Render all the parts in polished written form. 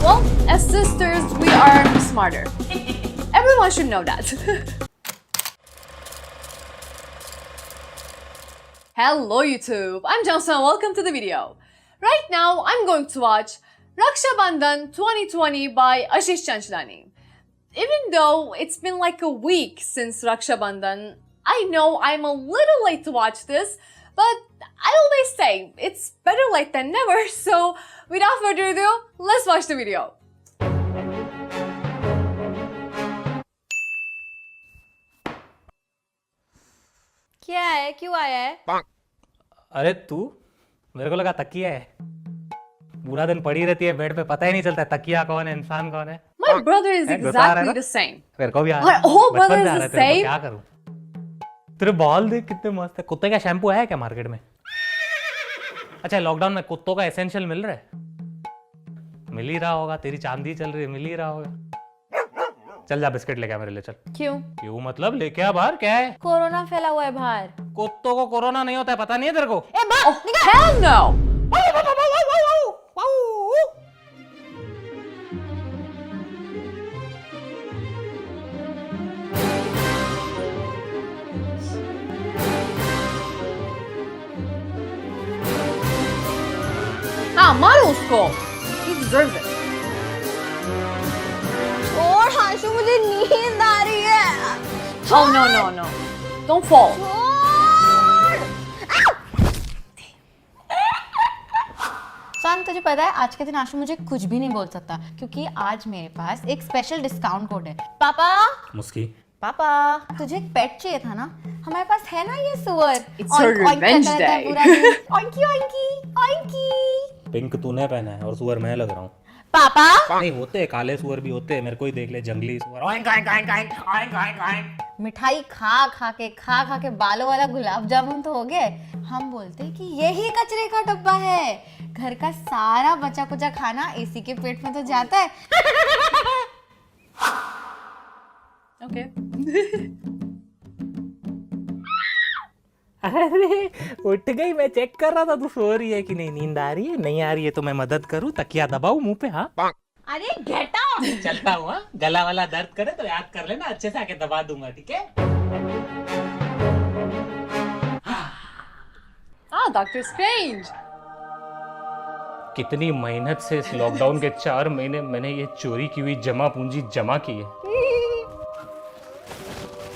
Well, as sisters, we are smarter. Everyone should know that. Hello YouTube, I'm Johnson. Welcome to the video. Right now, I'm going to watch Raksha Bandhan 2020 by Ashish Chanchlani. Even though it's been like a week since Raksha Bandhan, I know I'm a little late to watch this, but I always say it's better late than never. So without further ado, let's watch the video. क्या है, क्यों आया है? अरे तू, मेरे को लगा तकिया है। पूरा दिन पड़ी रहती है बेड पे, पता ही नहीं चलता तकिया कौन है, इंसान कौन है। My brother is exactly the same. मेरे को भी आ My रहा है। whole बचपन brother से आ is रहा है the तेरे को, same. क्या करूं? तेरे बाल देख कितने मस्त है। कुत्ते का शैम्पू है क्या मार्केट में? अच्छा, लॉकडाउन में कुत्तों का एसेंशियल मिल रहा है? मिल ही रहा होगा, तेरी चांदी चल रही है, मिल ही रहा होगा। चल जा बिस्किट लेके आ मेरे लिए, चल। क्यों? क्यों मतलब लेके आ बाहर, क्या है? कोरोना फैला हुआ है बाहर। कुत्तों को कोरोना नहीं होता है, पता नहीं है तेरे को? Oh, hell no! हाँ, मारो उसको. He deserves it. और हाशु, मुझे नींद आ रही है। Oh no no no! Don't fall. सन, तुझे पता है आज के दिन आशु मुझे कुछ भी नहीं बोल सकता क्योंकि आज मेरे पास एक स्पेशल डिस्काउंट कोड है। पापा, मुस्की। पापा, तुझे एक पेट चाहिए था ना? हमारे पास है ना ये सुअर। It's her revenge day. ऑइंकी ऑइंकी ऑइंकी। पिंक तूने पहना है और सुअर मैं लग रहा हूँ। पापा, नहीं होते, काले सुअर भी होते हैं, मेरे को ही देख ले, जंगली सुअर। Oink oink oink oink oink oink oink. मिठाई खा खा के बालों वाला गुलाब जामुन तो हो गए। हम बोलते हैं कि यही कचरे का डब्बा है। घर का सारा बचा कुचा खाना एसी के पेट में तो जाता है। Okay. अरे उठ गई, मैं चेक कर रहा था तू सो रही है कि नहीं, नींद आ रही है, नहीं आ रही है तो मैं मदद करूं, तकिया दबाऊं मुंह पे? हाँ अरे गेट आउट। चलता हूँ। हाँ? गला वाला दर्द करे तो याद कर लेना, अच्छे से आके दबा दूंगा, ठीक है? Ah, Doctor Strange. कितनी मेहनत से इस लॉकडाउन के 4 महीने मैंने ये चोरी की हुई जमा पूंजी जमा की है।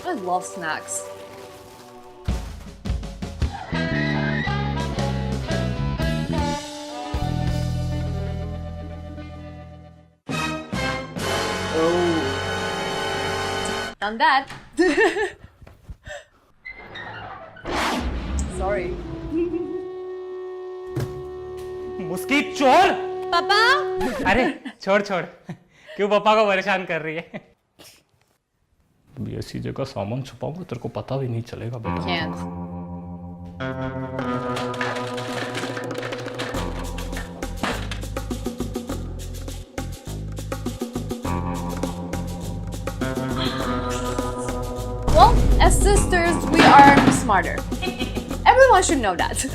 I love snacks. Done that. Sorry. मुस्की चोर। पापा, अरे छोड़ छोड़, क्यों पापा को परेशान कर रही है? अभी ऐसी जगह सामान छुपाऊंगा तेरे को पता भी नहीं चलेगा बेटा। Can't. Well, as sisters, we are smarter. Everyone should know that.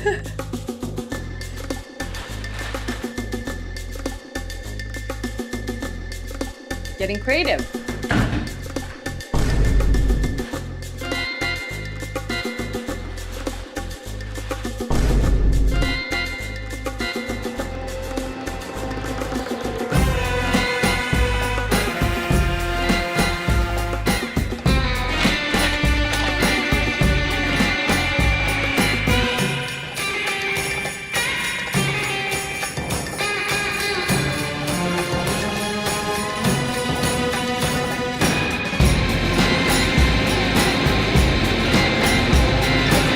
Getting creative.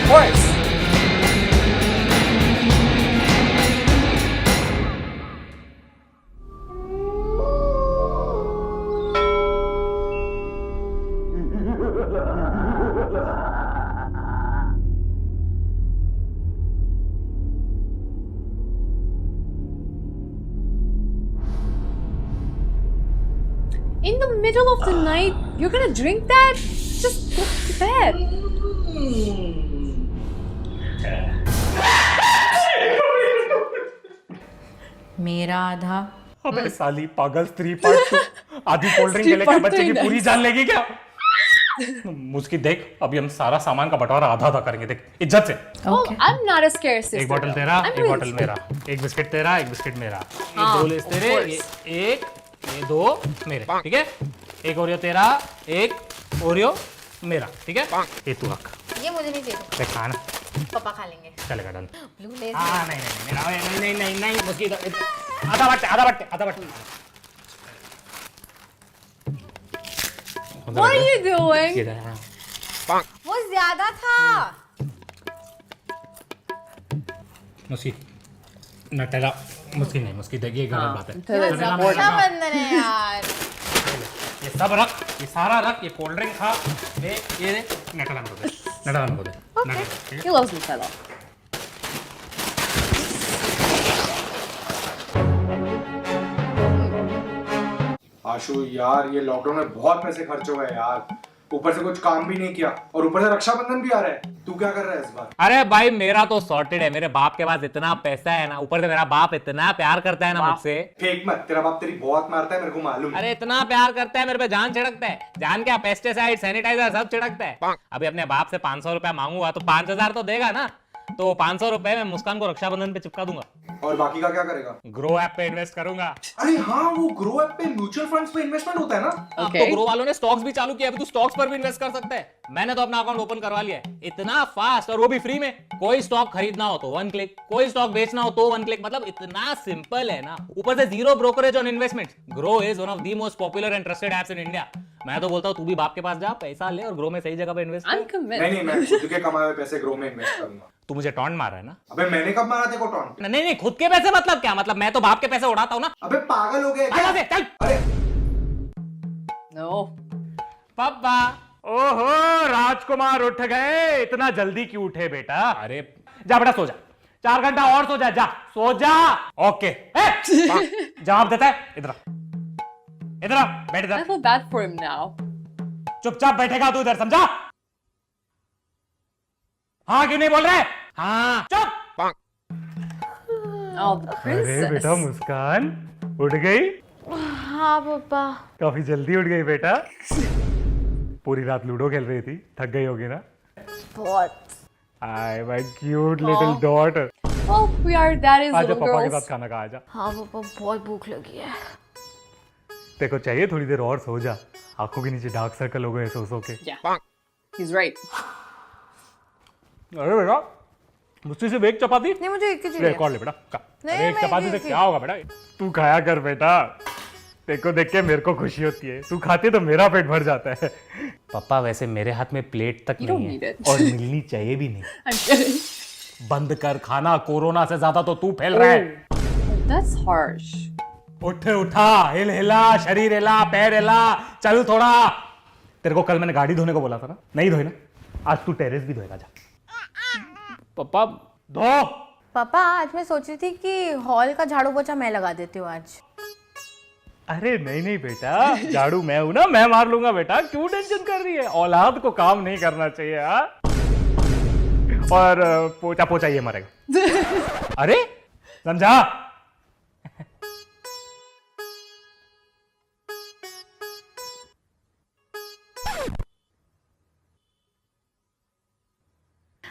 Of course. In the middle of the night, you're gonna drink that? Just go to bed. मेरा आधा अबे साली पागल स्त्री पार्ट तू आधी कोल्ड ड्रिंक के लेकर Street बच्चे की part पूरी जान लेगी क्या? मुझकी देख, अभी हम सारा सामान का बंटवारा आधा आधा करेंगे, देख इज्जत से। Oh, I'm not a scared sister. एक बॉटल though. तेरा, I'm एक really बॉटल मेरा, एक बिस्किट तेरा, एक बिस्किट मेरा, ये हाँ, दो लेस of तेरे, course. ये दो मेरे, ठीक है? एक ओरियो तेरा, एक ओरियो मेरा, ठीक है? ये तू रख, ये मुझे नहीं चाहिए, देख खाना पापा खा लेंगे। चलेगा डन। ब्लू लेस हाँ नहीं नहीं मेरा, नहीं नहीं नहीं नहीं मुझकी आधा but What are you doing? वो ज्यादा था। मुझकी नटेला, मुझकी नहीं, मुझकी देख ये गलत बात है। Nutella is important. रक्षाबंधन है यार। ये सब रख, ये सारा रख, ये कोल्ड ड्रिंक खा, ये दे, नटेला को दे, नटेला को दे, नटेला, ठीक है? He loves Nutella. आशु यार, ये लॉकडाउन में बहुत पैसे खर्च हो गए यार, ऊपर से कुछ काम भी नहीं किया और ऊपर से रक्षाबंधन भी आ रहा है। तू क्या कर रहा है इस बार? अरे भाई मेरा तो सॉर्टेड है, मेरे बाप के पास इतना पैसा है ना, ऊपर से मेरा बाप इतना प्यार करता है ना मुझसे। फेक मत, तेरा बाप तेरी बहुत मारता है, मेरे को मालूम है। अरे इतना प्यार करता है, मेरे पे जान छिड़कता है, जान क्या, पेस्टिसाइड सैनिटाइजर सब छिड़कता है। अभी अपने बाप से 500 रुपया मांगूंगा तो 5000 तो देगा ना, तो 500 रुपए में मुस्कान को रक्षाबंधन पे चिपका दूंगा। और बाकी का क्या करेगा? ग्रो ऐप पे इन्वेस्ट करूंगा। अरे हाँ, वो ग्रो ऐप पे म्यूचुअल फंड्स पे इन्वेस्टमेंट होता है ना। अब Okay. तो ग्रो वालों ने स्टॉक्स भी चालू किया, अभी तू स्टॉक्स पर भी इन्वेस्ट कर सकता है। मैंने तो अपना अकाउंट ओपन करवा लिया है, इतना फास्ट और वो भी फ्री में। कोई स्टॉक खरीदना हो तो 1 क्लिक, कोई स्टॉक बेचना हो तो 1 क्लिक, मतलब इतना सिंपल है ना, ऊपर से zero brokerage on investment. Grow is one of the most popular and trusted apps in India. मैं तो बोलता हूँ तू भी बाप के पास जा, पैसा ले और ग्रो में सही जगह पे इन्वेस्ट I'm कर। convinced. नहीं, मैं खुद के कमाए हुए पैसे ग्रो में इन्वेस्ट करूंगा। तू मुझे टॉन्ट मार रहा है ना? अबे मैंने कब मारा तेरे को टॉन्ट? नहीं नहीं, खुद के पैसे मतलब क्या, मतलब मैं तो बाप के पैसे उड़ाता हूँ ना। अबे पागल हो गए क्या? चल चल। अरे No. पापा, ओहो राजकुमार उठ गए, इतना जल्दी क्यों उठे बेटा? अरे जा बेटा सो जा, 4 घंटा और सो जा, जा सो जा। ओके जवाब देता है, इधर इधर बैठ I इधर, feel bad for him now. चुपचाप बैठेगा तू इधर, समझा? हाँ क्यों नहीं बोल रहे? हाँ चुप। Oh, the princess. मुस्कान उठ गई? हाँ पापा। काफी जल्दी उठ गई बेटा। पूरी रात लूडो खेल रही थी, थक गई होगी ना? बहुत। Hi, my cute little daughter. Well, we are daddy's आजा little पापा के girls. साथ खाना खा, आजा। हाँ पापा, बहुत भूख लगी है। तेरे को चाहिए थोड़ी देर और सो जा, आंखों के नीचे डार्क सर्कल हो गए सो सो के। Yeah. He's right. अरे बेटा मुझसे सिर्फ एक चपाती? नहीं, मुझे एक ही ले चाहिए। एक और ले बेटा, खा। नहीं, अरे एक मैं चपाती एक से ही- क्या होगा बेटा, तू खाया कर बेटा, तेरे को देख के मेरे को खुशी होती है, तू खाती तो मेरा पेट भर जाता है। पापा वैसे मेरे हाथ में प्लेट तक You नहीं don't है need it. और मिलनी चाहिए भी नहीं। I'm kidding. बंद कर खाना, कोरोना से ज्यादा तो तू फैल रहा है। Oh, that's harsh. उठ उठा, हिल हिला, शरीर हिला, पैर हिला, चल थोड़ा। तेरे को कल मैंने गाड़ी धोने को बोला था ना, नहीं धोई ना, आज तू टेरेस भी धोएगा, जा। पापा धो। पापा आज मैं सोच रही थी कि हॉल का झाड़ू पोछा मैं लगा देती हूँ आज। अरे नहीं नहीं बेटा, झाड़ू मैं हूं ना, मैं मार लूंगा बेटा, क्यों टेंशन कर रही है? औलाद को काम नहीं करना चाहिए। हाँ और पोछा पोछा ये मरेगा। अरे समझा?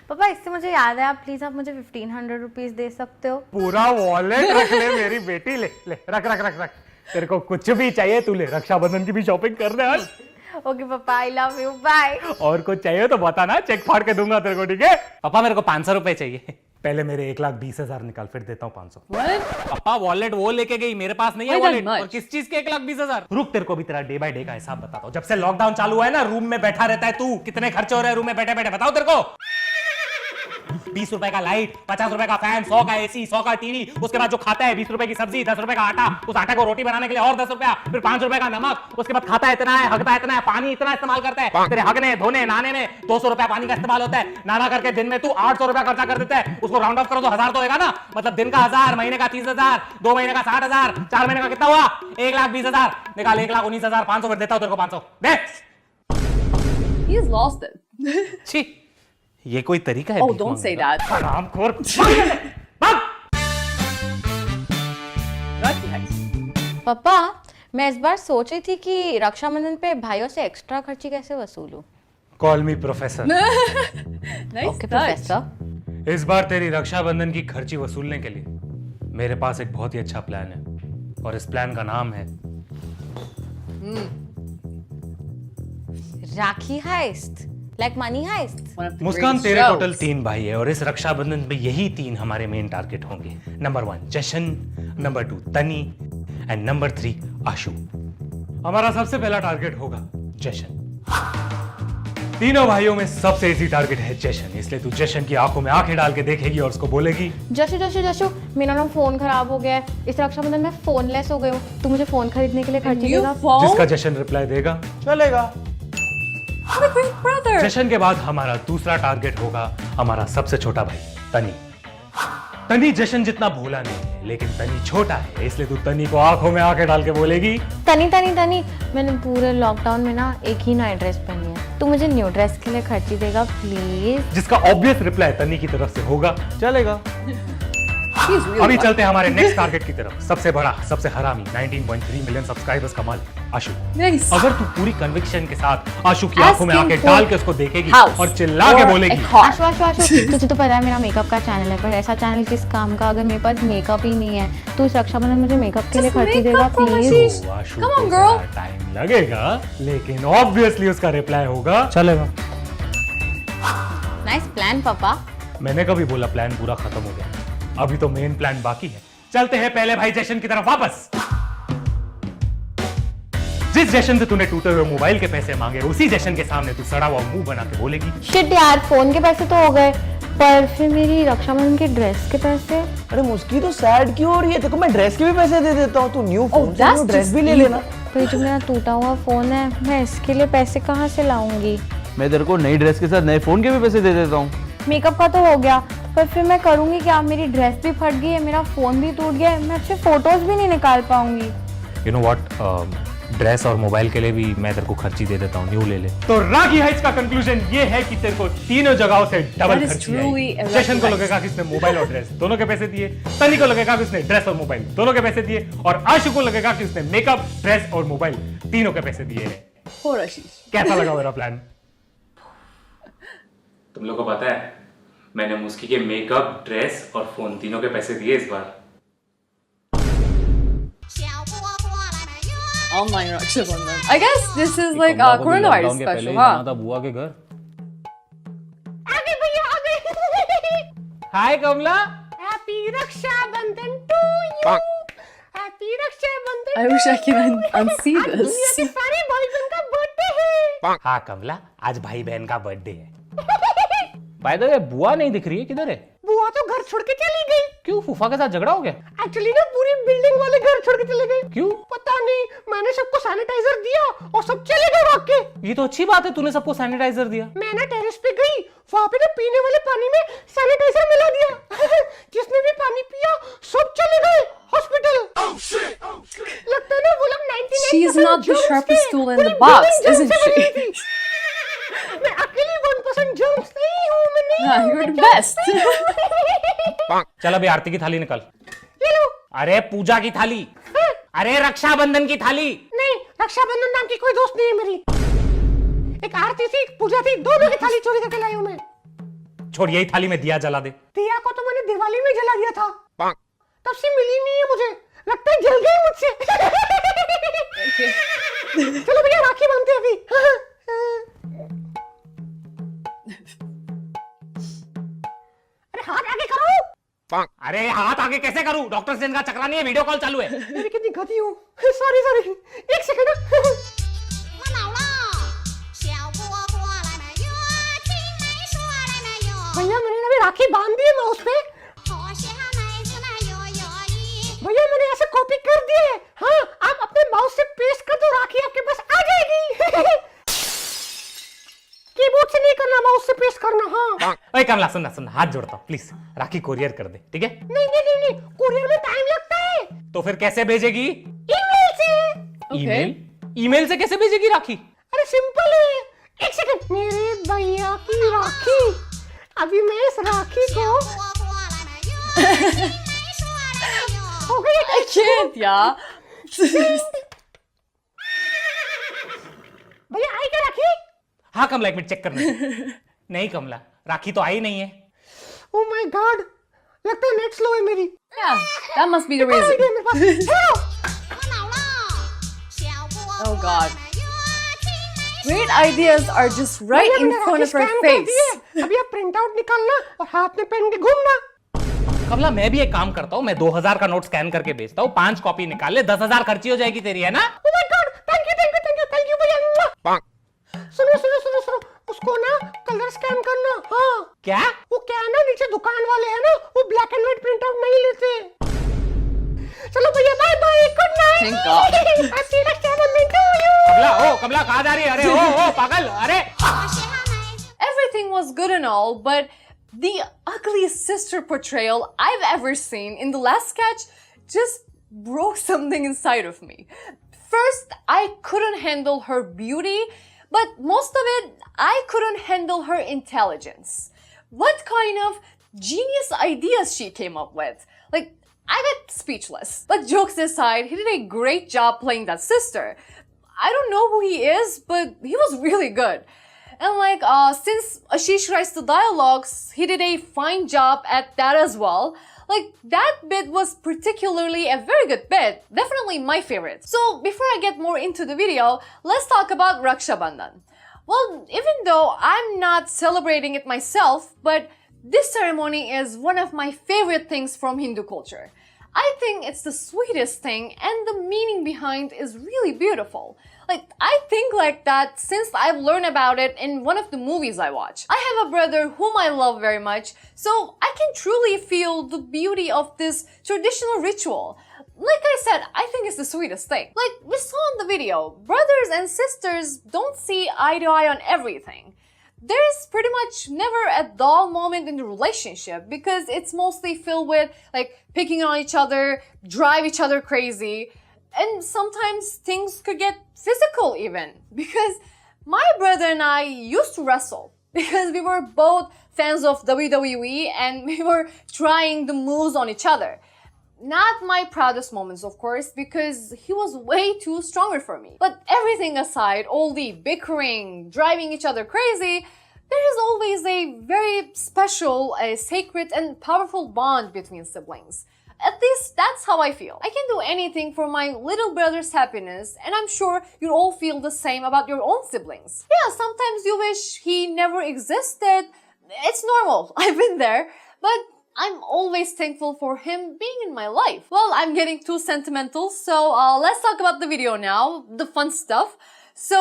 पापा इससे मुझे याद है, आप प्लीज आप मुझे 1500 रुपीज दे सकते हो? पूरा वॉलेट रख ले मेरी बेटी, ले ले रख रख रख रख। तेरे को कुछ भी चाहिए तू ले, रक्षाबंधन की भी शॉपिंग कर दे आज। ओके पापा, आई लव यू, बाय। और कुछ चाहिए तो बता ना, चेक फाड़ के दूंगा तेरे को, ठीक है? पापा मेरे को 500 रुपए चाहिए। पहले मेरे 1,20,000 निकाल, फिर देता हूँ 500। What? पापा वॉलेट वो लेके गई, मेरे पास नहीं है Why that वॉलेट। much? और किस चीज के 1,20,000? रुक, तेरे को भी तेरा डे बाय डे का हिसाब बताता हूँ। जब से लॉकडाउन चालू हुआ है ना, रूम में बैठा रहता है तू, कितने खर्चे हो रहे हैं रूम में बैठे बैठे, बताओ तेरे को। 20 रुपए का लाइट, 50 रुपए का फैन, 100 का एसी, 100 का टीवी, उसके बाद जो खाता है 20 रुपए की सब्जी, 10 रुपए का आटा, उस आटे को रोटी बनाने के लिए और 10 रुपया, फिर 5 रुपए का नमक, उसके बाद खाता इतना है, हगता इतना है, पानी इतना इस्तेमाल करता है, तेरे हगने धोने नहाने में 200 रुपया पानी का इस्तेमाल होता है। नाना करके दिन में तू 800 रुपया खर्चा कर देता है, उसको राउंड ऑफ करो तो 1000 तो होगा ना, मतलब दिन का 1000, महीने का 30,000, 2 महीने का 60,000, 4 महीने का कितना हुआ? 1,20,000 निकाल, 1,19,500, फिर देता हूं तेरे को 500 दे। He's lost it. छी, ये कोई तरीका है? Oh, भीख don't मांगने say का? that. हरामखोर। भाग! Lucky Heights. पापा मैं इस बार सोच रही थी कि रक्षाबंधन पे भाइयों से एक्स्ट्रा खर्ची कैसे वसूलूं। Call me professor. Nice okay touch. Professor. इस बार तेरी रक्षाबंधन की खर्ची वसूलने के लिए मेरे पास एक बहुत ही अच्छा प्लान है और इस प्लान का नाम है Rakhi heist, like money heist. One of the मुस्कान, greatest तेरे shows. टोटल 3 भाई है और इस रक्षाबंधन पे यही 3 हमारे मेन टारगेट होंगे। नंबर 1 जशन, नंबर 2 तनी एंड नंबर 3 आशु। हमारा सबसे पहला टारगेट होगा जशन। तीनों भाइयों में सबसे इजी टारगेट है जशन, इसलिए तू जशन की आंखों में आंखें डाल के देखेगी और उसको बोलेगी जशु जशु जशु मेरा ना फोन खराब हो गया है, इस रक्षाबंधन में फोनलेस हो गई हूँ, तू मुझे फोन खरीदने के लिए खर्ची New देगा। phone? जिसका जशन रिप्लाई देगा चलेगा। What a great brother. जशन के बाद हमारा दूसरा टारगेट होगा हमारा सबसे छोटा भाई तनी। तनी जशन जितना भोला नहीं है, लेकिन तनी छोटा है, इसलिए तू तनी को आंखों में आंखें डाल के बोलेगी तनी तनी तनी मैंने पूरे लॉकडाउन में ना एक ही नई ड्रेस पहनी है, तू मुझे न्यू ड्रेस के लिए खर्ची देगा प्लीज। जिसका ऑब्वियस रिप्लाई तनी की तरफ से होगा चलेगा। He's really अभी funny. चलते हैं हमारे नेक्स्ट टारगेट की तरफ, सबसे बड़ा, सबसे हरामी, 19.3 मिलियन सब्सक्राइबर्स का मालिक आशु। Nice. अगर तू पूरी कन्विक्शन के साथ आशु की Ask आंखों में him आंखें for डाल के उसको देखेगी house और चिल्ला के or बोलेगी a car. आशु आशु आशु तुझे तो पता है मेरा मेकअप का चैनल है, पर ऐसा चैनल किस काम का अगर मेरे पास मेकअप ही नहीं है। तू इस रक्षाबंधन मुझे मेकअप के लिए Just खर्ची makeup देगा for प्लीज। Ashish. तो आशु Come को on, girl. जरा टाइम लगेगा, लेकिन ऑब्वियसली उसका रिप्लाई होगा चलेगा। नाइस प्लान पापा। मैंने कभी बोला प्लान पूरा खत्म हो गया, अभी तो मेन प्लान बाकी है। चलते हैं पहले भाई जशन की तरफ वापस। जिस जशन से तूने टूटे हुए मोबाइल के पैसे मांगे, उसी जशन के सामने तू सड़ा हुआ मुंह बना के बोलेगी शिट यार, फोन के पैसे तो हो गए, पर फिर मेरी रक्षाबंधन की ड्रेस के पैसे। अरे मुस्की तो सैड क्यों हो रही है? देखो मैं ड्रेस के भी पैसे दे देता हूँ, तू न्यू फोन से that's न्यू ड्रेस just भी ले evil. लेना। पर जो मेरा टूटा हुआ फोन है, मैं इसके लिए पैसे कहाँ से लाऊंगी? मैं तेरे को नई ड्रेस के साथ नए फोन के भी पैसे दे देता हूँ। मेकअप का तो हो गया, पर फिर मैं करूंगी क्या? मेरी ड्रेस भी फट गई है, मेरा फोन भी टूट गया है, मैं अच्छे फोटोज भी नहीं निकाल पाऊंगी। यू नो व्हाट, ड्रेस और मोबाइल के लिए भी मैं तेरे को खर्ची दे देता हूँ, न्यू ले ले। तो राखी हाइट्स का कंक्लूजन ये है कि तेरे को तीनों जगहों से डबल That is खर्ची truly आई। a जशन को red लगेगा कि इसने मोबाइल और ड्रेस दोनों के पैसे दिए, तनी को लगेगा कि उसने ड्रेस और मोबाइल दोनों के पैसे दिए, और आशु को लगेगा कि उसने मेकअप, ड्रेस और मोबाइल तीनों के पैसे दिए हैं। Poor Ashish. कैसा लगा मेरा प्लान? तुम लोग को पता है मैंने मुस्की के मेकअप, ड्रेस और फोन तीनों के पैसे दिए इस बार। Online Rakshabandhan. I guess this is like a coronavirus special, huh? बुआ के घर। Hi Kamala. Happy Rakshabandhan to you. Happy Rakshabandhan. I wish I can unsee this. सारे भाई बहन का बर्थडे है। हाँ कमला, आज भाई बहन का बर्थडे है। बाय द वे बुआ नहीं दिख रही है, किधर है? बुआ तो घर छोड़ के चली गई। क्यों, फूफा के साथ झगड़ा हो गया? एक्चुअली ना पूरी बिल्डिंग वाले घर छोड़ के चले गए। क्यों? पता नहीं, मैंने सबको सैनिटाइजर दिया और सब चले गए भाग के। ये तो अच्छी बात है, तूने सबको सैनिटाइजर दिया। मैं ना टेरेस पे गई, वहाँ पे ना पीने वाले पानी में सैनिटाइजर मिला दिया। जिसने भी पानी पिया सब चले गए हॉस्पिटल। लगता है ना वो लोग 99% She's not the germs sharpest थे। tool in पूरी the box, building germs isn't से भरी she? थी। मैं अकेली 1% germs नहीं हूँ, मैं नहीं Yeah, हूँ, you're मैं the germs best. नहीं हूँ। चल अभी आरती की थाली निकाल। ये लो। अरे पूजा की थाली, अरे रक्षाबंधन की थाली। नहीं, रक्षाबंधन नाम की कोई दोस्त नहीं है मेरी। एक आरती थी, एक पूजा थी, दोनों की थाली चोरी करके लाई हूँ मैं। छोड़, यही थाली में दिया जला दे। दिया को तो मैंने दिवाली में जला दिया था, तब से मिली नहीं है मुझे, लगता है जल गई मुझसे। चलो भैया राखी बांधते हैं अभी। अरे हाथ आगे करो। अरे हाथ आगे कैसे करूं? डॉक्टर से इनका चक्रा नहीं है, वीडियो कॉल चालू है। मेरी कितनी गधी हूँ। सॉरी सॉरी, एक सेकंड। भैया मैंने अभी राखी बांध दी है माउस पे। भैया मैंने ऐसे कॉपी कर दिए। हाँ, आप अपने माउस से पेस्ट कर दो, राखी आपके पास आ जाएगी। कीबोर्ड से नहीं करना, माउस से पेस्ट करना। हाँ। ओए कमला सुन, हाथ जोड़ता हूँ, प्लीज राखी कोरियर कर दे, ठीक है? नहीं नहीं नहीं नहीं, कुरियर में टाइम लगता है। तो फिर कैसे भेजेगी? ईमेल से। ईमेल? ईमेल से कैसे भेजेगी राखी? अरे सिंपल है, एक सेकंड। मेरे भैया की राखी, अभी मैं इस राखी को हो गई। I can't, yeah. भैया आई क्या राखी? हाँ कमला, एक मिनट चेक करना। नहीं कमला, राखी तो आई नहीं है। ओ माय गॉड, लगता है नेट स्लो है मेरी। Yeah, that must be the reason. Idea मेरे पास। चलो। Oh God. Great ideas are just right in front of our face. अभी आप प्रिंट आउट निकालना और हाथ में पेन के घूमना। कमला मैं भी एक काम करता हूँ, मैं 2000 का नोट स्कैन करके भेजता हूँ, 5 कॉपी निकाल ले, 10,000 खर्ची हो जाएगी तेरी, है ना? Oh my God, thank you भैया। सुनो, उसको ना कलर स्कैन करना। हाँ। क्या? वो क्या है ना, नीचे दुकान वाले हैं ना, वो black and white print out नहीं लेते। चलो भैया, bye bye, good night. Thank God. Happy Rakshabandhan to you. Kamala कहाँ जा रही है? अरे ओ पागल, अरे। Everything was good and all, but the ugliest sister portrayal I've ever seen in the last sketch just broke something inside of me. First, I couldn't handle her beauty, but most of it, I couldn't handle her intelligence. What kind of genius ideas she came up with. Like, I got speechless. But jokes aside, he did a great job playing that sister. I don't know who he is, but he was really good. And like, since Ashish writes the dialogues, he did a fine job at that as well. Like, that bit was particularly a very good bit. Definitely my favorite. So, before I get more into the video, let's talk about Raksha Bandhan. Well, even though I'm not celebrating it myself, but this ceremony is one of my favorite things from Hindu culture. I think it's the sweetest thing and the meaning behind is really beautiful. Like, I think like that since I've learned about it in one of the movies I watch. I have a brother whom I love very much, so I can truly feel the beauty of this traditional ritual. Like I said, I think it's the sweetest thing. Like we saw in the video, brothers and sisters don't see eye to eye on everything. There is pretty much never a dull moment in the relationship because it's mostly filled with like picking on each other, drive each other crazy, and sometimes things could get physical even because my brother and I used to wrestle because we were both fans of WWE and we were trying the moves on each other. Not my proudest moments, of course, because he was way too stronger for me. But everything aside, all the bickering, driving each other crazy, there is always a very special, a sacred and powerful bond between siblings. At least that's how I feel. I can do anything for my little brother's happiness, and I'm sure you all feel the same about your own siblings. Yeah, sometimes you wish he never existed. It's normal. I've been there. But I'm always thankful for him being in my life. Well, I'm getting too sentimental, so let's talk about the video now, the fun stuff. So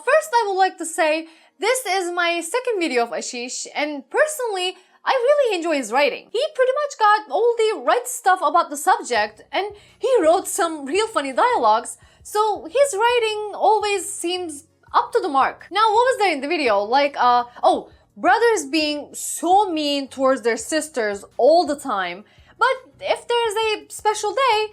first I would like to say, this is my second video of Ashish, and personally, I really enjoy his writing. He pretty much got all the right stuff about the subject, and he wrote some real funny dialogues, so his writing always seems up to the mark. Now, what was there in the video? Like, brothers being so mean towards their sisters all the time, but if there's a special day,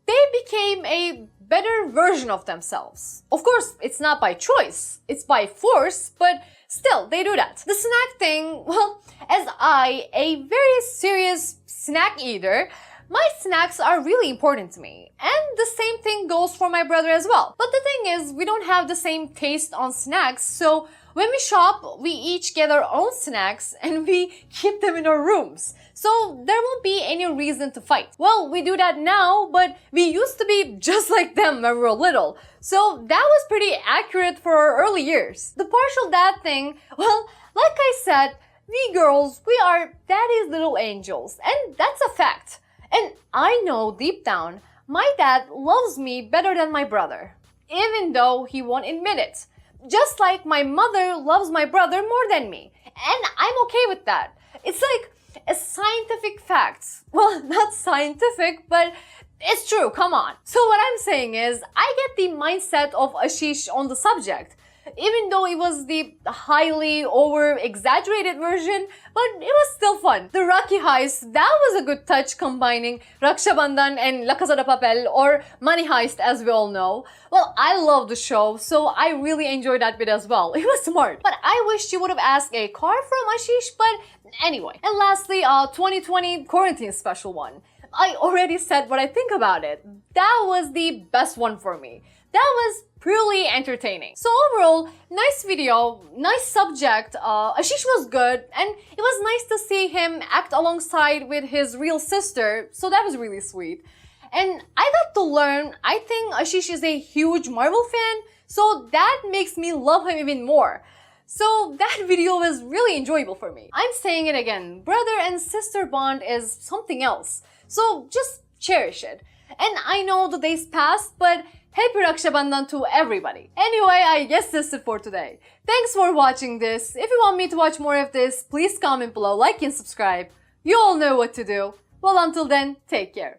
they became a better version of themselves. Of course, it's not by choice, it's by force, but still, they do that. The snack thing, well, as a very serious snack eater, my snacks are really important to me. And the same thing goes for my brother as well. But the thing is, we don't have the same taste on snacks, so when we shop, we each get our own snacks and we keep them in our rooms. So there won't be any reason to fight. Well, we do that now, but we used to be just like them when we were little. So that was pretty accurate for our early years. The partial dad thing, well, like I said, we girls, we are daddy's little angels, and that's a fact. And I know deep down, my dad loves me better than my brother, even though he won't admit it. Just like my mother loves my brother more than me. And I'm okay with that. It's like a scientific fact. Well, not scientific, but it's true, come on. So what I'm saying is, I get the mindset of Ashish on the subject. Even though it was the highly over-exaggerated version, but it was still fun. The Rakhi heist, that was a good touch combining Raksha Bandhan and La Casa de Papel, or Money Heist as we all know. Well, I love the show, so I really enjoyed that bit as well. It was smart. But I wish she would have asked a car from Ashish, but anyway. And lastly, 2020 quarantine special one. I already said what I think about it. That was the best one for me. That was purely entertaining. So overall, nice video, nice subject. Ashish was good, and it was nice to see him act alongside with his real sister, so that was really sweet. And I got to learn, I think Ashish is a huge Marvel fan, so that makes me love him even more. So that video was really enjoyable for me. I'm saying it again, brother and sister bond is something else. So just cherish it. And I know the days passed, but happy Raksha Bandhan to everybody. Anyway, I guess that's it for today. Thanks for watching this. If you want me to watch more of this, please comment below, like and subscribe. You all know what to do. Well, until then, take care.